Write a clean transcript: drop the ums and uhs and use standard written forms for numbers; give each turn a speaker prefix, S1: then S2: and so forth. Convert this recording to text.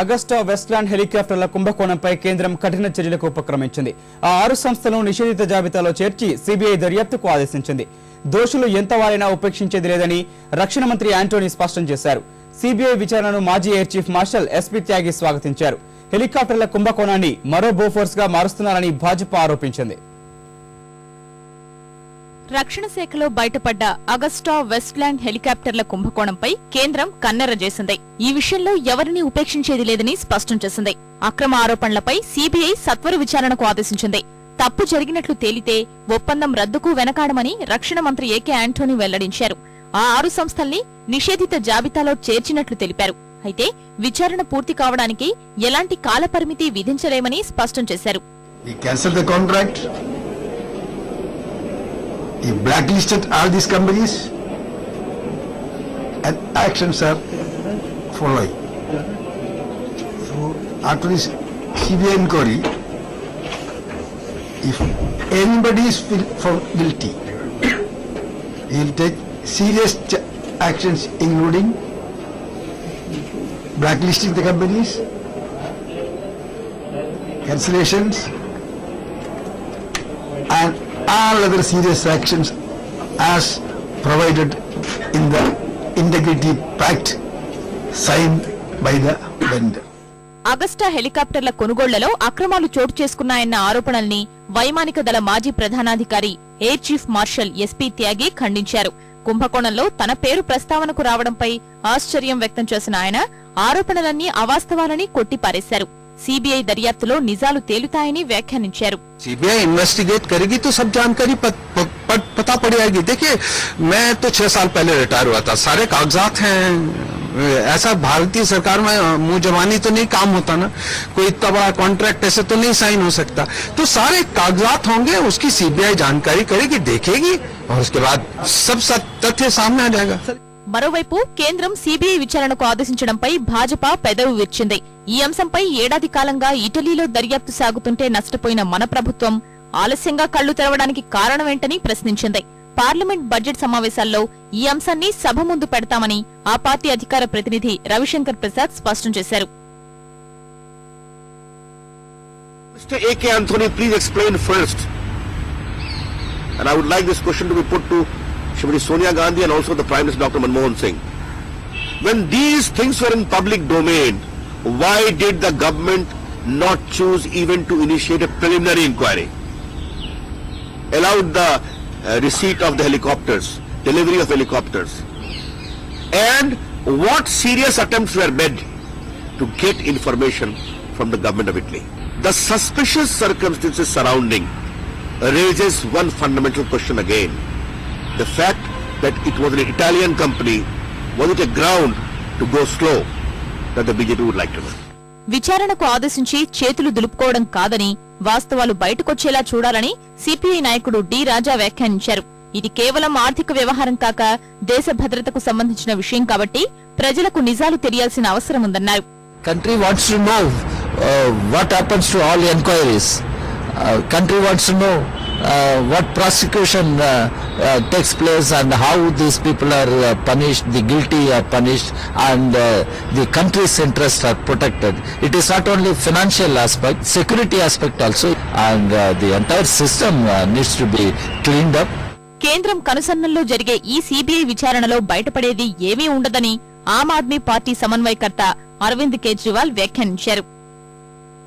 S1: Agusta Westland హెలికాప్టర్ల కుంభకోణంపై కేంద్రం కఠిన చర్యలకు ఉపక్రమించింది. ఆ 6 సంస్థలను నిషేధిత జాబితాలో చేర్చి సిబిఐ దర్యాప్తుకు ఆదేశించింది. దోషులు ఎంత వారైనా ఉపేక్షించేది లేదని రక్షణ మంత్రి యాంటోనీ స్పష్టం చేశారు. సిబిఐ విచారణను మాజీ ఎయిర్ చీఫ్ మార్షల్ ఎస్పీ త్యాగి స్వాగతించారు. హెలికాప్టర్ల కుంభకోణాన్ని మరో బోఫోర్స్ గా మారుస్తున్నారని భాజపా ఆరోపించింది.
S2: రక్షణ శాఖలో బయటపడ్డ అగస్టా వెస్ట్లాండ్ హెలికాప్టర్ల కుంభకోణంపై కేంద్రం కన్నెర్ర చేసింది. ఈ విషయంలో ఎవరినీ ఉపేక్షించేది లేదని స్పష్టం చేసింది. అక్రమ ఆరోపణలపై సిబిఐ సత్వర విచారణకు ఆదేశించింది. తప్పు జరిగినట్లు తేలితే ఒప్పందం రద్దుకు వెనకాడమని రక్షణ మంత్రి ఏకే యాంటోనీ వెల్లడించారు. ఆ 6 సంస్థల్ని నిషేధిత జాబితాలో చేర్చినట్లు తెలిపారు. అయితే విచారణ పూర్తి కావడానికి ఎలాంటి కాలపరిమితి విధించలేమని స్పష్టం చేశారు.
S3: He blacklisted all these companies and actions are following. So after this CBI inquiry, if anybody is found guilty, he will take serious actions including blacklisting the companies, cancellations and all other serious actions as provided in the Integrity Pact signed by the vendor.
S2: Agusta హెలికాప్టర్ల కొనుగోళ్లలో అక్రమాలు చోటు చేసుకున్నాయన్న ఆరోపణల్ని వైమానిక దళ మాజీ ప్రధానాధికారి air chief marshal SP Tyagi ఖండించారు. కుంభకోణంలో తన పేరు ప్రస్తావనకు రావడంపై ఆశ్చర్యం వ్యక్తం చేసిన ఆయన ఆరోపణలన్నీ అవాస్తవాలని కొట్టిపారేశారు. सीबीआई दर्याप्तुलो निजालु तेलुतायनि व्याख्यानिंचारु।
S4: सीबीआई इन्वेस्टिगेट करेगी तो सब जानकारी पता पड़ जाएगी। देखिए, मैं तो 6 साल पहले रिटायर हुआ था, सारे कागजात हैं। ऐसा भारतीय सरकार में मुंह जबानी तो नहीं काम होता ना, कोई इतना बड़ा कॉन्ट्रैक्ट ऐसे तो नहीं साइन हो सकता। तो सारे कागजात होंगे, उसकी सीबीआई जानकारी करेगी, देखेगी और उसके बाद सब तथ्य सामने आ जाएगा।
S2: మరోవైపు కేంద్రం సీబీఐ విచారణకు ఆదేశించడంపై భాజపా పెదవి విరిచింది. ఈ అంశంపై ఏడాది కాలంగా ఇటలీలో దర్యాప్తు సాగుతుంటే నష్టపోయిన మన ప్రభుత్వం ఆలస్యంగా కళ్లు తెరవడానికి కారణమేంటని ప్రశ్నించింది. పార్లమెంట్ బడ్జెట్ సమావేశాల్లో ఈ అంశాన్ని సభ ముందు పెడతామని ఆ పార్టీ అధికార ప్రతినిధి రవిశంకర్ ప్రసాద్ స్పష్టం చేశారు.
S5: Mr. A.K. Anthony, please explain first. And I would like this question to be put to Shrimati Sonia Gandhi and also the Prime Minister Dr. Manmohan Singh. When these things were in public domain, why did the government not choose even to initiate a preliminary inquiry? Allowed the receipt of the helicopters, delivery of helicopters. And what serious attempts were made to get information from the government of Italy? The suspicious circumstances surrounding raises one fundamental question again. The fact that it was an Italian company, was it a ground to go slow? That the BJP would like to know.
S2: విచారణకు ఆదేశించి చేతులు దులుపుకోవడం కాదని, వాస్తవాలు బయటకొచ్చేలా చూడాలని CPI నాయకుడు D రాజా వ్యాఖ్యానించారు. ఇది కేవలం ఆర్థిక వ్యవహారం కాక దేశ భద్రతకు సంబంధించిన విషయం కాబట్టి ప్రజలకు నిజాలు తెలియాల్సిన అవసరం ఉందన్నారు.
S4: Country wants to know what happens to all enquiries. Country wants to know what prosecution takes place and how these people are punished, the guilty are punished, and the country's interests are protected. It is not only financial aspect, security aspect also, and the entire system needs to be cleaned up.
S2: కేంద్రం కనుసన్నల్లో జరిగే ఈ CBI విచారణలో బయటపడేది ఏమీ ఉండదని Aam Aadmi party సమన్వయకర్త అరవింద్ కేజ్రీవాల్ వ్యాఖ్యానించారు.